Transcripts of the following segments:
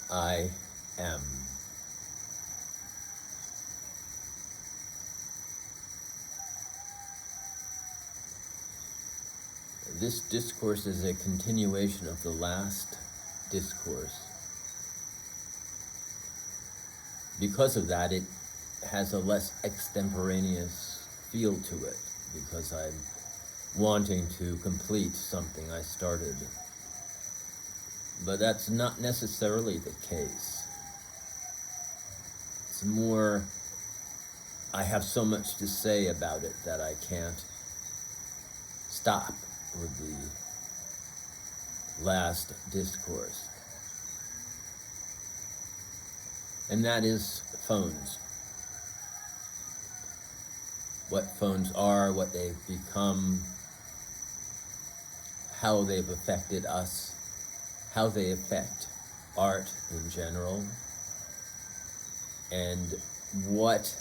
I am. This discourse is a continuation of the last discourse. Because of that, it has a less extemporaneous feel to it, because I'm wanting to complete something I started. But that's not necessarily the case. It's more, I have so much to say about it that I can't stop with the last discourse. And that is phones. What phones are, what they've become, how they've affected us, how they affect art in general, and what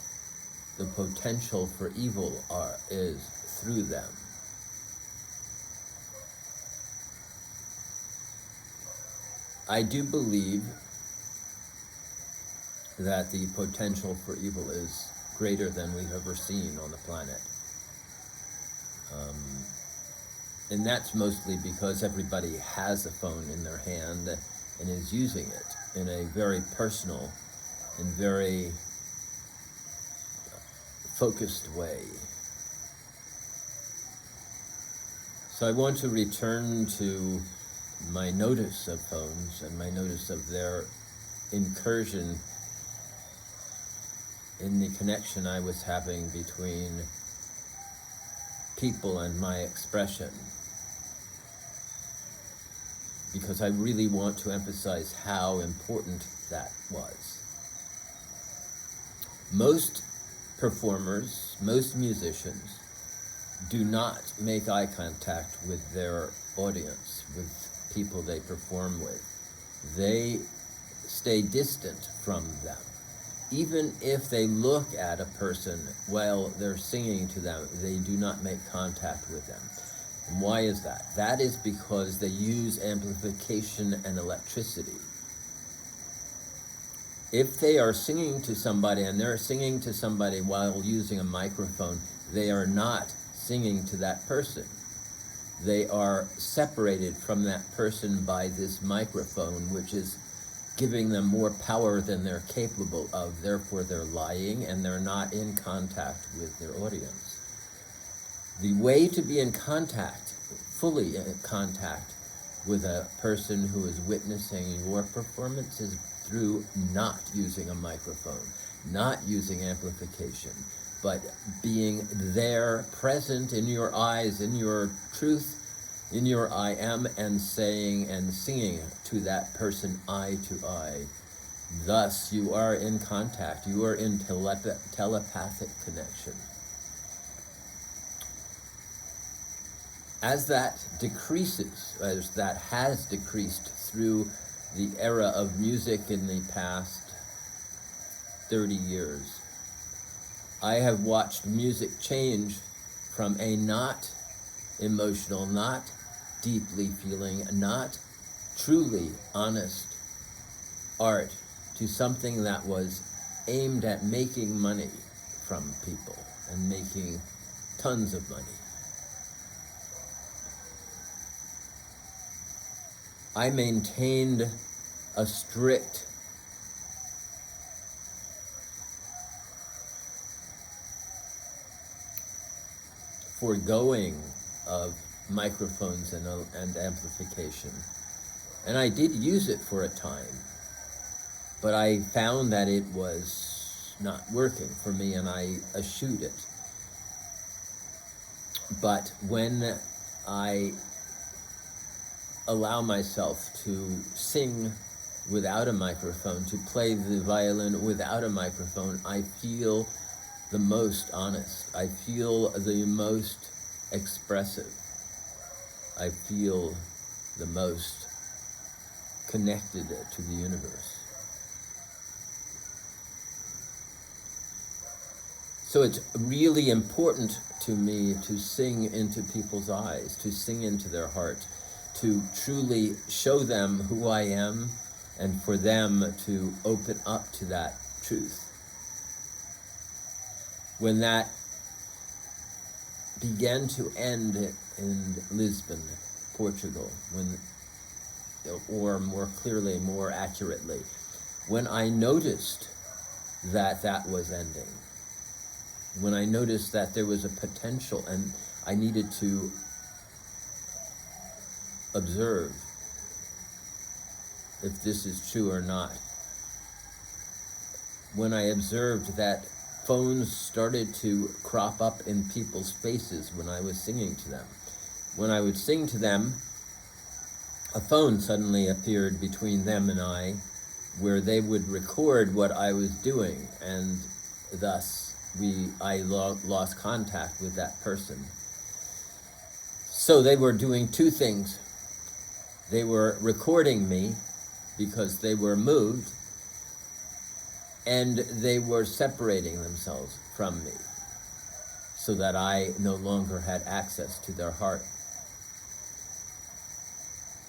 the potential for evil is through them. I do believe that the potential for evil is greater than we've ever seen on the planet. And that's mostly because everybody has a phone in their hand and is using it in a very personal and very focused way. So I want to return to my notice of phones and my notice of their incursion in the connection I was having between people and my expression, because I really want to emphasize how important that was. Most performers, most musicians, do not make eye contact with their audience, with people they perform with. They stay distant from them. Even if they look at a person while they're singing to them, they do not make contact with them. And why is that? That is because they use amplification and electricity. If they are singing to somebody and they're singing to somebody while using a microphone, they are not singing to that person. They are separated from that person by this microphone, which is giving them more power than they're capable of. Therefore, they're lying and they're not in contact with their audience. The way to be in contact, fully in contact with a person who is witnessing your performance, is through not using a microphone, not using amplification, but being there, present in your eyes, in your truth, in your I am, and saying and singing to that person eye to eye. Thus, you are in contact. You are in telepathic connection. As that decreases, as that has decreased through the era of music in the past 30 years, I have watched music change from a not emotional, not deeply feeling, not truly honest art to something that was aimed at making money from people and making tons of money. I maintained a strict forgoing of microphones and amplification. And I did use it for a time, but I found that it was not working for me and I eschewed it. But when I allow myself to sing without a microphone, to play the violin without a microphone, I feel the most honest. I feel the most expressive. I feel the most connected to the universe. So it's really important to me to sing into people's eyes, to sing into their heart, to truly show them who I am and for them to open up to that truth. When that began to end in Lisbon, Portugal, or more clearly, more accurately, when I noticed that that was ending, when I noticed that there was a potential and I needed to observe if this is true or not. When I observed that phones started to crop up in people's faces when I was singing to them. When I would sing to them, a phone suddenly appeared between them and I, where they would record what I was doing, and thus I lost contact with that person. So they were doing two things. They were recording me because they were moved, and they were separating themselves from me so that I no longer had access to their heart.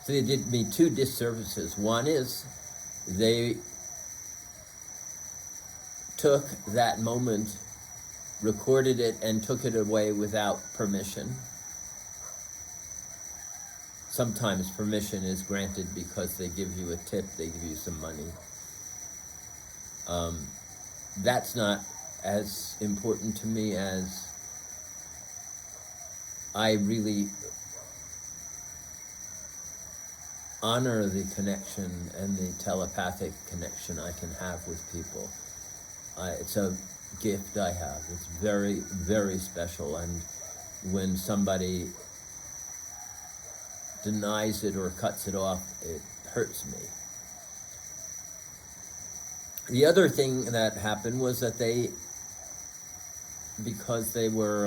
So they did me two disservices. One is they took that moment, recorded it, and took it away without permission. Sometimes permission is granted because they give you a tip, they give you some money. That's not as important to me as I really honor the connection and the telepathic connection I can have with people. It's a gift I have. It's very, very special. And when somebody denies it or cuts it off, it hurts me. The other thing that happened was that because they were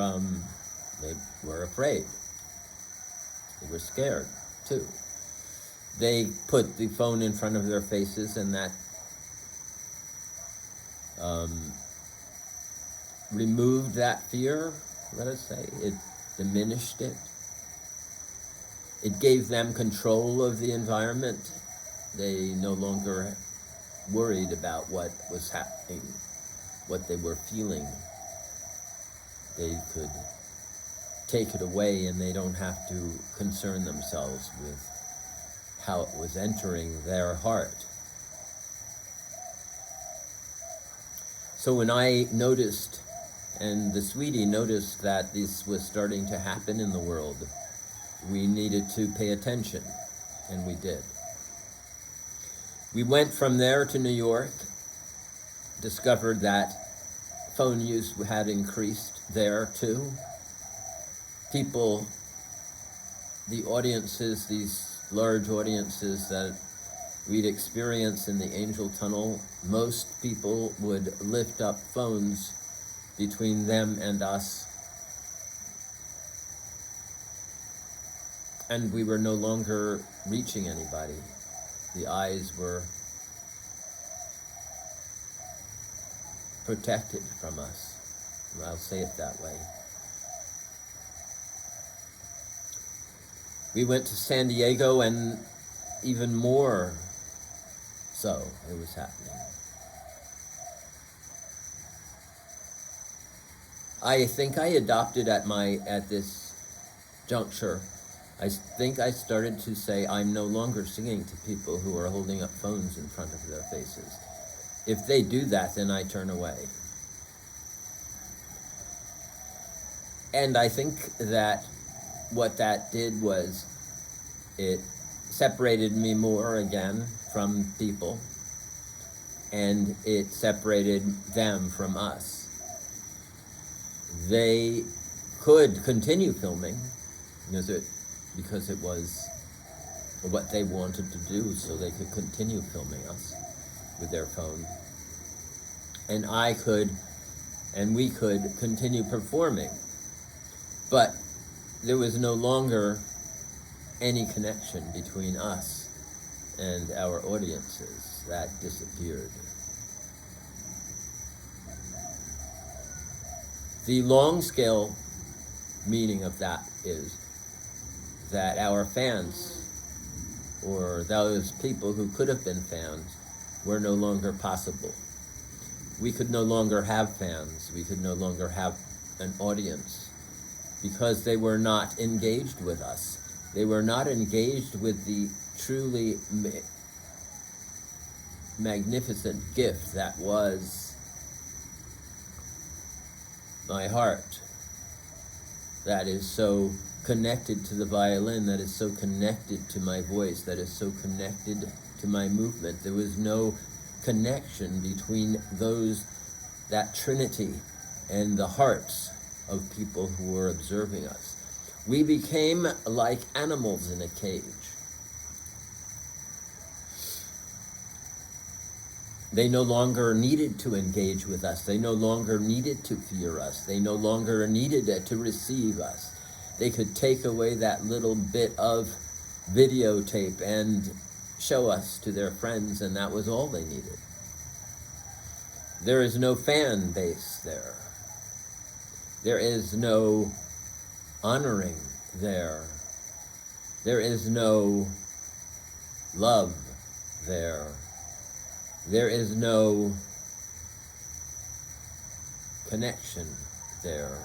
afraid, they were scared too. They put the phone in front of their faces, and that removed that fear, let us say. It diminished it. It gave them control of the environment. They no longer worried about what was happening, what they were feeling. They could take it away, and they don't have to concern themselves with how it was entering their heart. So when I noticed, and the sweetie noticed, that this was starting to happen in the world, we needed to pay attention, and we did. We went from there to New York, discovered that phone use had increased there too. People, the audiences, these large audiences that we'd experience in the angel tunnel, most people would lift up phones between them and us. And we were no longer reaching anybody. The eyes were protected from us. I'll say it that way. We went to San Diego, and even more so, it was happening. I think I adopted at this juncture, I think I started to say, I'm no longer singing to people who are holding up phones in front of their faces. If they do that, then I turn away. And I think that what that did was it separated me more again from people, and it separated them from us. They could continue filming because it was what they wanted to do, so they could continue filming us with their phone. And we could continue performing. But there was no longer any connection between us and our audiences. That disappeared. The long scale meaning of that is that our fans or those people who could have been fans were no longer possible. We could no longer have fans. We could no longer have an audience because they were not engaged with us. They were not engaged with the truly magnificent gift that was my heart, that is so connected to the violin, that is so connected to my voice, that is so connected to my movement. There was no connection between that trinity and the hearts of people who were observing us. We became like animals in a cage. They no longer needed to engage with us. They no longer needed to fear us. They no longer needed to receive us. They could take away that little bit of videotape and show us to their friends, and that was all they needed. There is no fan base there. There is no honoring there. There is no love there. There is no connection there.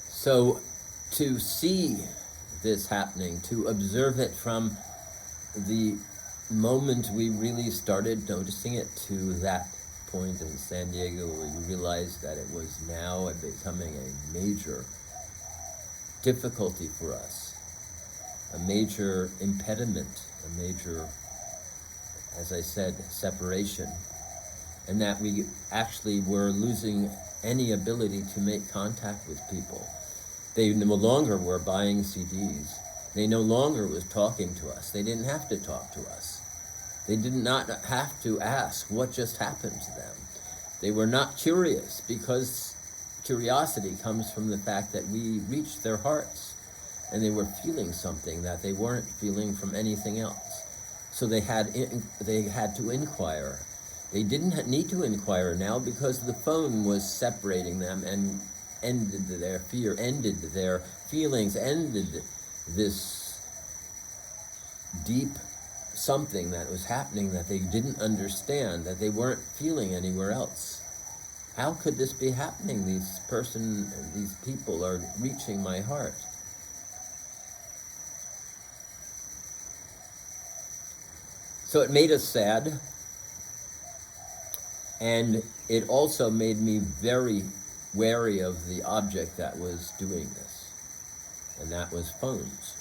So to see this happening, to observe it from the moment we really started noticing it to that point in San Diego where we realized that it was now becoming a major difficulty for us, a major impediment, a major, as I said, separation, and that we actually were losing any ability to make contact with people. They no longer were buying CDs. They no longer was talking to us. They didn't have to talk to us. They did not have to ask what just happened to them. They were not curious, because curiosity comes from the fact that we reached their hearts and they were feeling something that they weren't feeling from anything else. So they had to inquire. They didn't need to inquire now because the phone was separating them and ended their fear, ended their feelings, ended this deep something that was happening that they didn't understand, that they weren't feeling anywhere else. How could this be happening? These people are reaching my heart. So it made us sad, and it also made me very wary of the object that was doing this, and that was phones.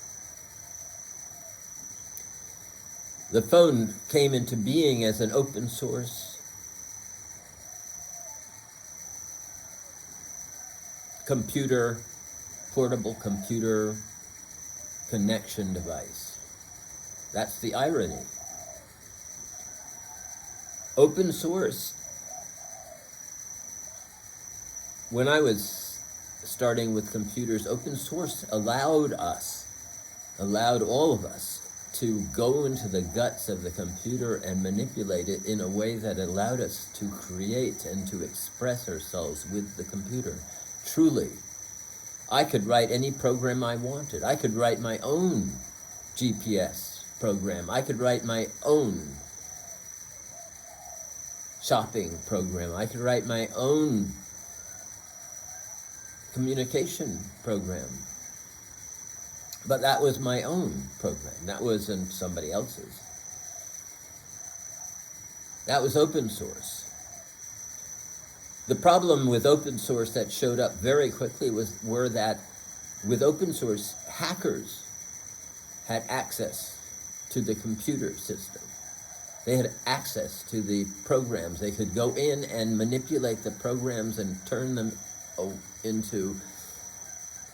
The phone came into being as an open source computer, portable computer connection device. That's the irony. Open source. When I was starting with computers, open source allowed all of us to go into the guts of the computer and manipulate it in a way that allowed us to create and to express ourselves with the computer. Truly, I could write any program I wanted. I could write my own GPS program. I could write my own shopping program. I could write my own communication program. But that was my own program. That wasn't somebody else's. That was open source. The problem with open source that showed up very quickly were that with open source, hackers had access to the computer system. They had access to the programs. They could go in and manipulate the programs and turn them into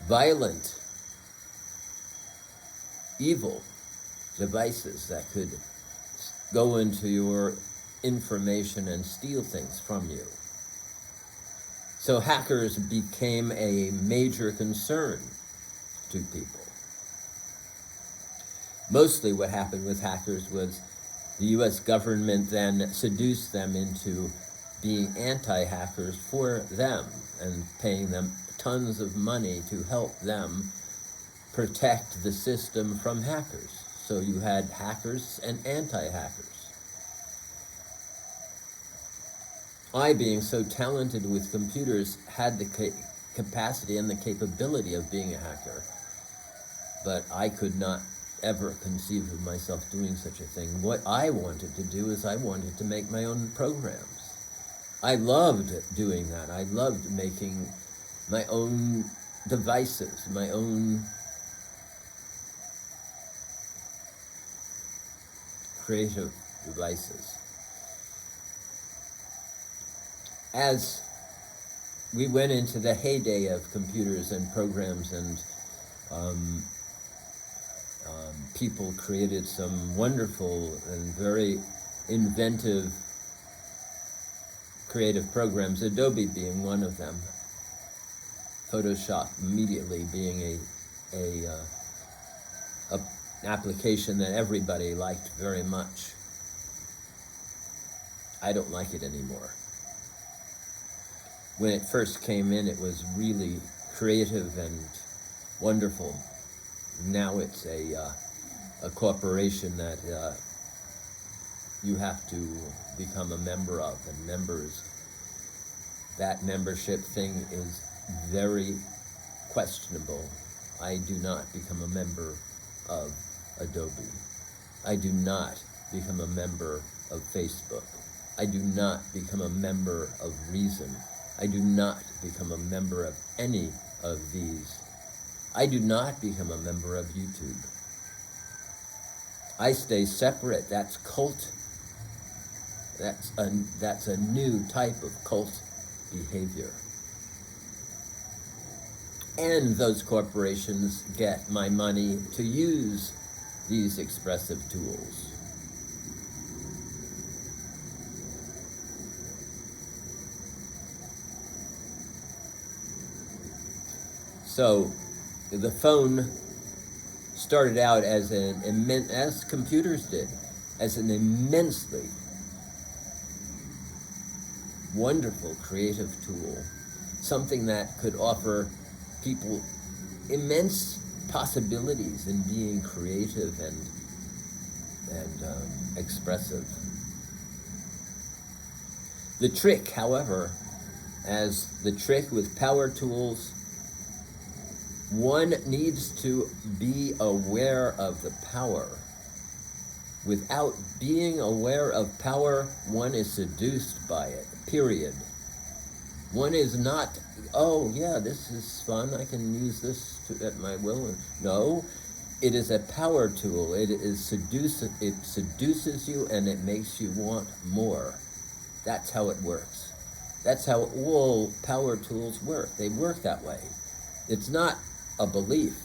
violent, evil devices that could go into your information and steal things from you. So hackers became a major concern to people. Mostly what happened with hackers was the US government then seduced them into being anti-hackers for them and paying them tons of money to help them protect the system from hackers. So you had hackers and anti-hackers. I, being so talented with computers, had the capacity and the capability of being a hacker, but I could not ever conceive of myself doing such a thing. What I wanted to do is I wanted to make my own programs. I loved doing that. I loved making my own devices, my own creative devices. As we went into the heyday of computers and programs, and people created some wonderful and very inventive creative programs, Adobe being one of them, Photoshop immediately being a application that everybody liked very much. I don't like it anymore. When it first came in, it was really creative and wonderful. Now it's a corporation that you have to become a member of, and that membership thing is very questionable. I do not become a member of Adobe. I do not become a member of Facebook. I do not become a member of Reason. I do not become a member of any of these. I do not become a member of YouTube. I stay separate. That's cult. That's a new type of cult behavior. And those corporations get my money to use these expressive tools. So the phone started out as as computers did, as an immensely wonderful creative tool, something that could offer people immense possibilities in being creative and expressive. The trick, however, as the trick with power tools, one needs to be aware of the power. Without being aware of power, one is seduced by it, period. One is not, oh yeah, this is fun, I can use this at my will. No, it is a power tool. It seduces you and it makes you want more. That's how it works. That's how all power tools work. They work that way. It's not a belief.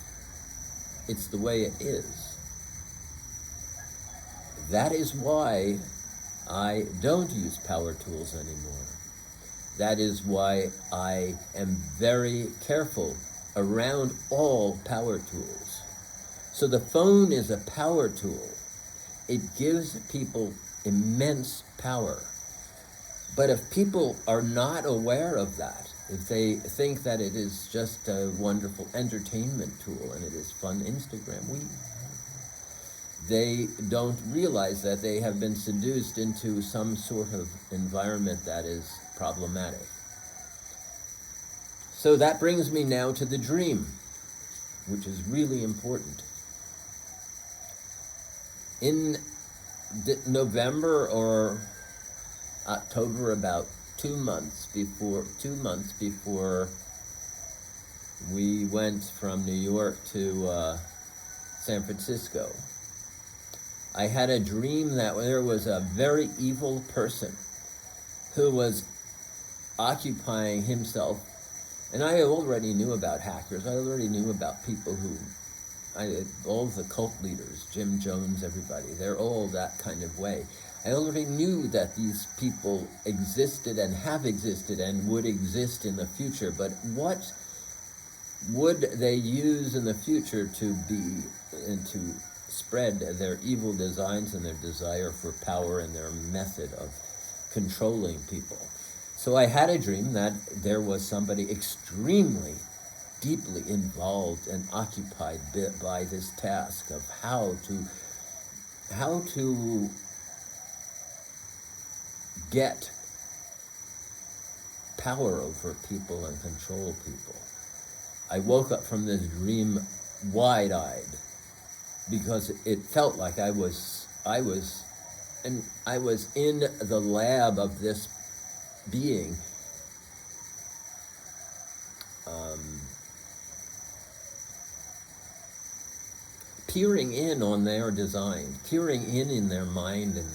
It's the way it is. That is why I don't use power tools anymore. That is why I am very careful around all power tools. So the phone is a power tool. It gives people immense power. But if people are not aware of that, if they think that it is just a wonderful entertainment tool and it is fun Instagram, they don't realize that they have been seduced into some sort of environment that is problematic. So that brings me now to the dream, which is really important. In November or October, about 2 months before we went from New York to San Francisco, I had a dream that there was a very evil person who was occupying himself, and I already knew about hackers. I already knew about people all the cult leaders, Jim Jones, everybody, they're all that kind of way. I already knew that these people existed and have existed and would exist in the future, but what would they use in the future to be and to spread their evil designs and their desire for power and their method of controlling people? So I had a dream that there was somebody extremely deeply involved and occupied by this task of how to get power over people and control people. I woke up from this dream wide-eyed because it felt like I was in the lab of this being, peering in on their design, peering in their mind and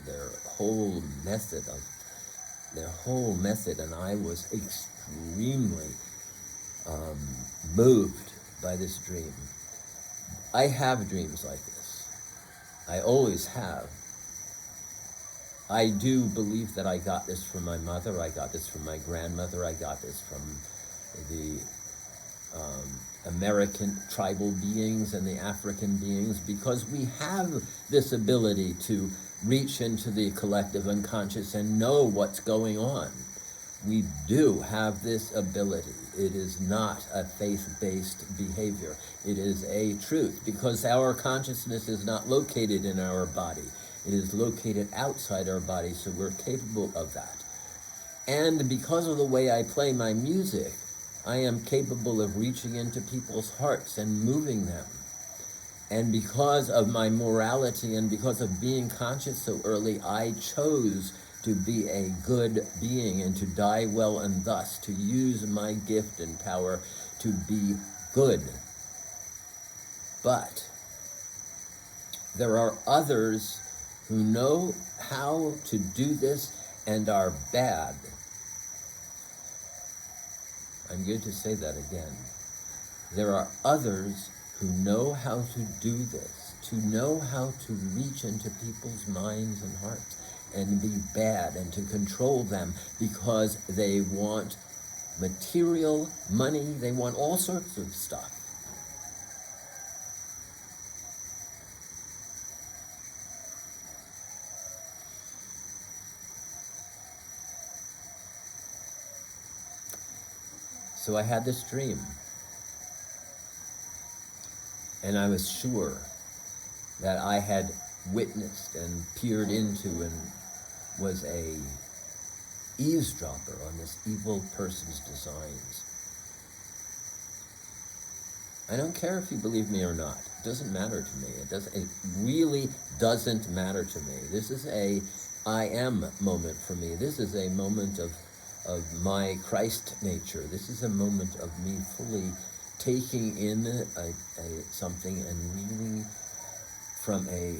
their whole method, and I was extremely moved by this dream. I have dreams like this. I always have. I do believe that I got this from my mother, I got this from my grandmother, I got this from the American tribal beings and the African beings, because we have this ability to reach into the collective unconscious and know what's going on. We do have this ability. It is not a faith-based behavior. It is a truth, because our consciousness is not located in our body. It is located outside our body, so we're capable of that. And because of the way I play my music, I am capable of reaching into people's hearts and moving them. And because of my morality and because of being conscious so early, I chose to be a good being and to die well, and thus to use my gift and power to be good. But there are others who know how to do this and are bad. I'm going to say that again. There are others who know how to do this, to know how to reach into people's minds and hearts and be bad and to control them, because they want material, money, they want all sorts of stuff. So I had this dream, and I was sure that I had witnessed and peered into and was a eavesdropper on this evil person's designs. I don't care if you believe me or not. It doesn't matter to me. It really doesn't matter to me. This is a I am moment for me. This is a moment of my Christ nature. This is a moment of me fully taking in something and really from a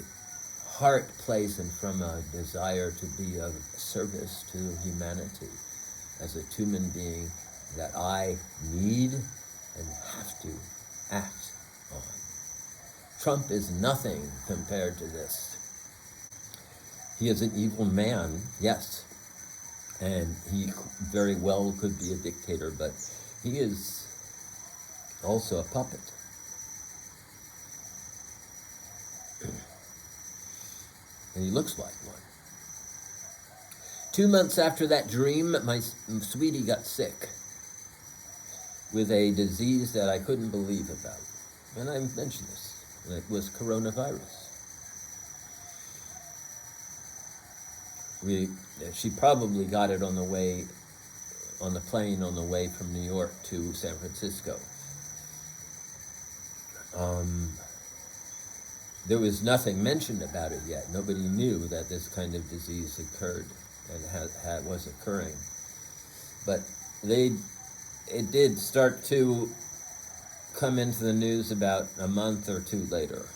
heart place and from a desire to be of service to humanity as a Twoman being that I need and have to act on. Trump is nothing compared to this. He is an evil man, yes, and he very well could be a dictator, but he is also a puppet. And he looks like one. 2 months after that dream, my sweetie got sick with a disease that I couldn't believe about. And I mentioned this. And it was coronavirus. She probably got it on the plane on the way from New York to San Francisco. There was nothing mentioned about it yet. Nobody knew that this kind of disease occurred and was occurring. But it did start to come into the news about a month or two later.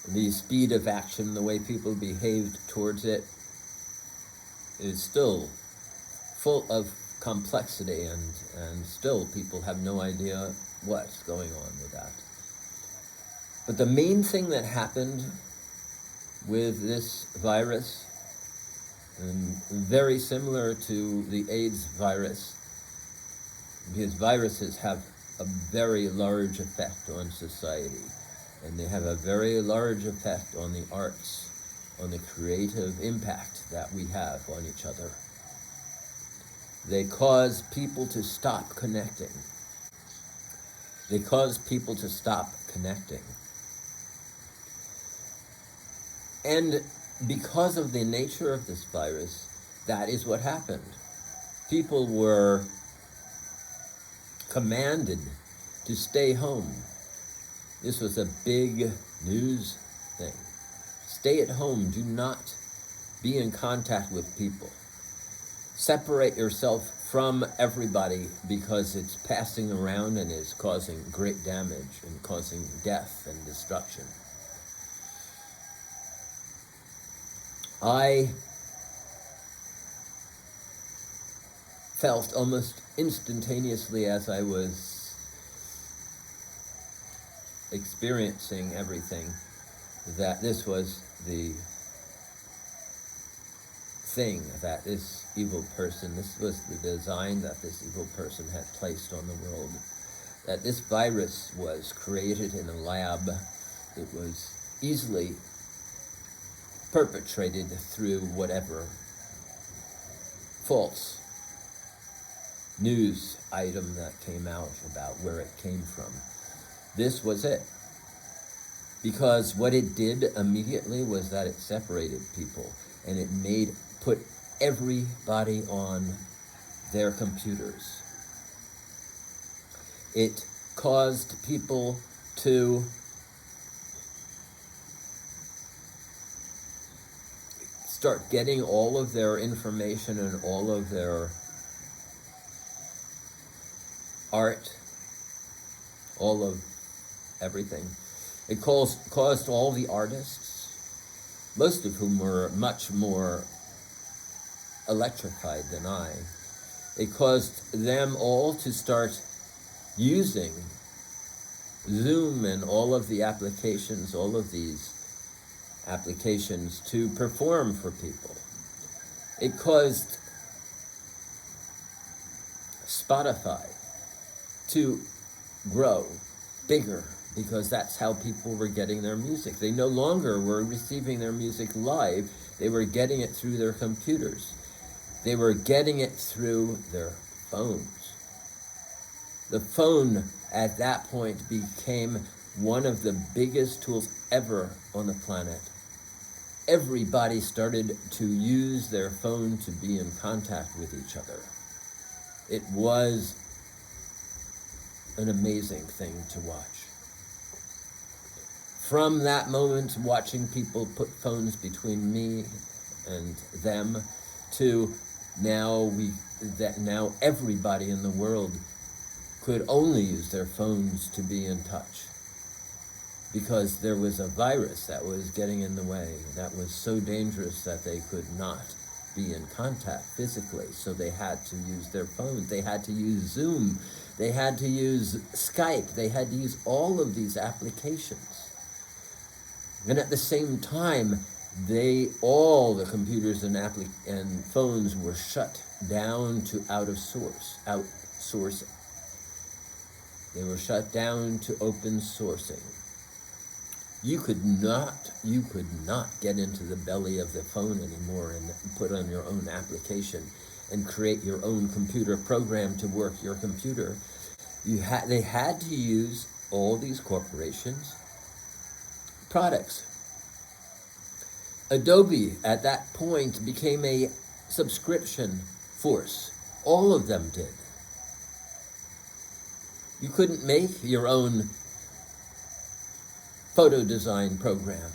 The speed of action, the way people behaved towards it, is still full of complexity, and still people have no idea what's going on with that. But the main thing that happened with this virus, and very similar to the AIDS virus, because viruses have a very large effect on society, and they have a very large effect on the arts on the creative impact that we have on each other. They cause people to stop connecting. They cause people to stop connecting. And because of the nature of this virus, that is what happened. People were commanded to stay home. This was a big news thing. Stay at home. Do not be in contact with people. Separate yourself from everybody because it's passing around and is causing great damage and causing death and destruction. I felt almost instantaneously as I was experiencing everything that this was the thing that this evil person, this was the design that this evil person had placed on the world. That this virus was created in a lab. It was easily perpetrated through whatever false news item that came out about where it came from. This was it. Because what it did immediately was that it separated people and it put everybody on their computers. It caused people to start getting all of their information and all of their art, all of everything. It caused all the artists, most of whom were much more electrified than I. It caused them all to start using Zoom and all of the applications, all of these applications to perform for people. It caused Spotify to grow bigger because that's how people were getting their music. They no longer were receiving their music live. They were getting it through their computers. They were getting it through their phones. The phone at that point became one of the biggest tools ever on the planet. Everybody started to use their phone to be in contact with each other. It was an amazing thing to watch. From that moment, watching people put phones between me and them, to now everybody in the world could only use their phones to be in touch, because there was a virus that was getting in the way, that was so dangerous that they could not be in contact physically, so they had to use their phones. They had to use Zoom. They had to use Skype. They had to use all of these applications. And at the same time, all the computers and phones were shut down to outsourcing. They were shut down to open sourcing. You could not get into the belly of the phone anymore and put on your own application and create your own computer program to work your computer. They had to use all these corporations' products. Adobe at that point became a subscription force. All of them did. You couldn't make your own photo design program.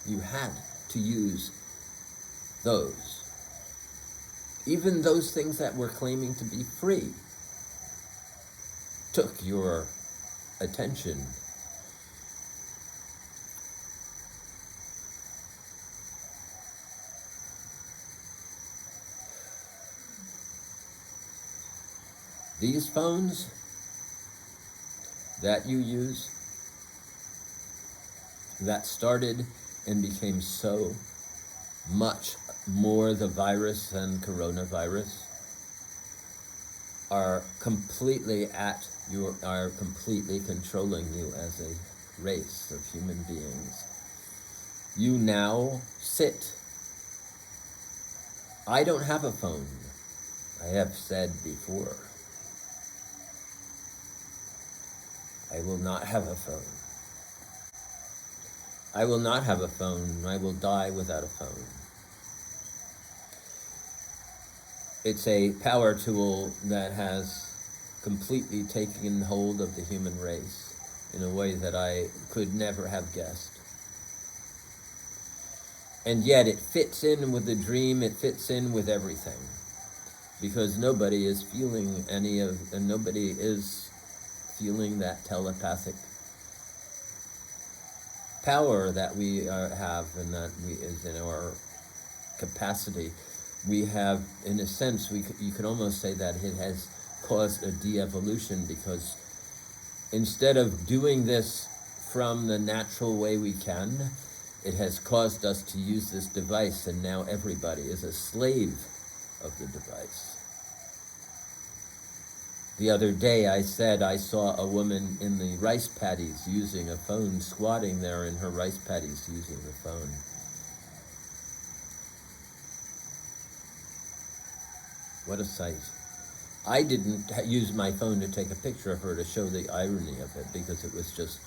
You had to use those. Even those things that were claiming to be free took your attention. These phones that you use, that started and became so much more the virus than coronavirus, are completely controlling you as a race of human beings. You now sit. I don't have a phone. I have said before. I will not have a phone. I will not have a phone. I will die without a phone. It's a power tool that has completely taken hold of the human race in a way that I could never have guessed. And yet it fits in with the dream, it fits in with everything. Because nobody is feeling nobody is feeling that telepathic power that we have, and that is in our capacity. We have, in a sense, you could almost say that it has caused a de-evolution, because instead of doing this from the natural way we can, it has caused us to use this device, and now everybody is a slave of the device. The other day I said I saw a woman in the rice paddies using a phone, squatting there in her rice paddies using the phone. What a sight. I didn't use my phone to take a picture of her to show the irony of it, because it was just,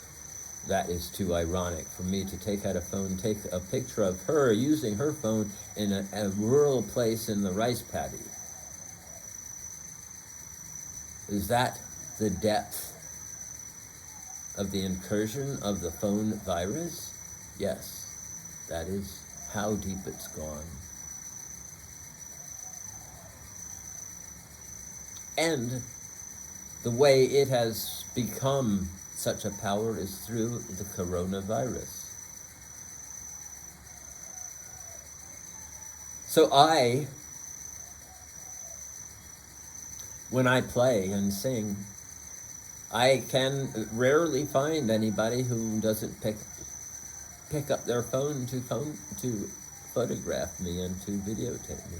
that is too ironic for me to take out a phone, take a picture of her using her phone in a rural place in the rice paddy. Is that the depth of the incursion of the phone virus? Yes, that is how deep it's gone. And the way it has become such a power is through the coronavirus. So when I play and sing, I can rarely find anybody who doesn't pick up their phone to photograph me and to videotape me.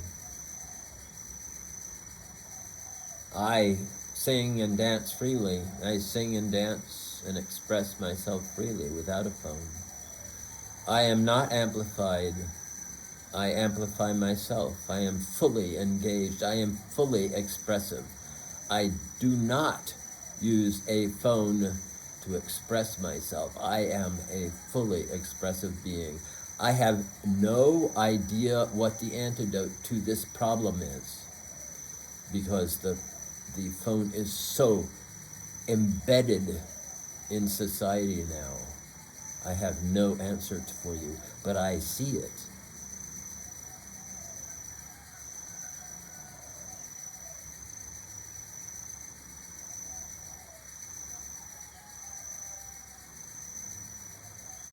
I sing and dance freely. I sing and dance and express myself freely without a phone. I am not amplified. I amplify myself. I am fully engaged. I am fully expressive. I do not use a phone to express myself. I am a fully expressive being. I have no idea what the antidote to this problem is, because the phone is so embedded in society now. I have no answer for you, but I see it.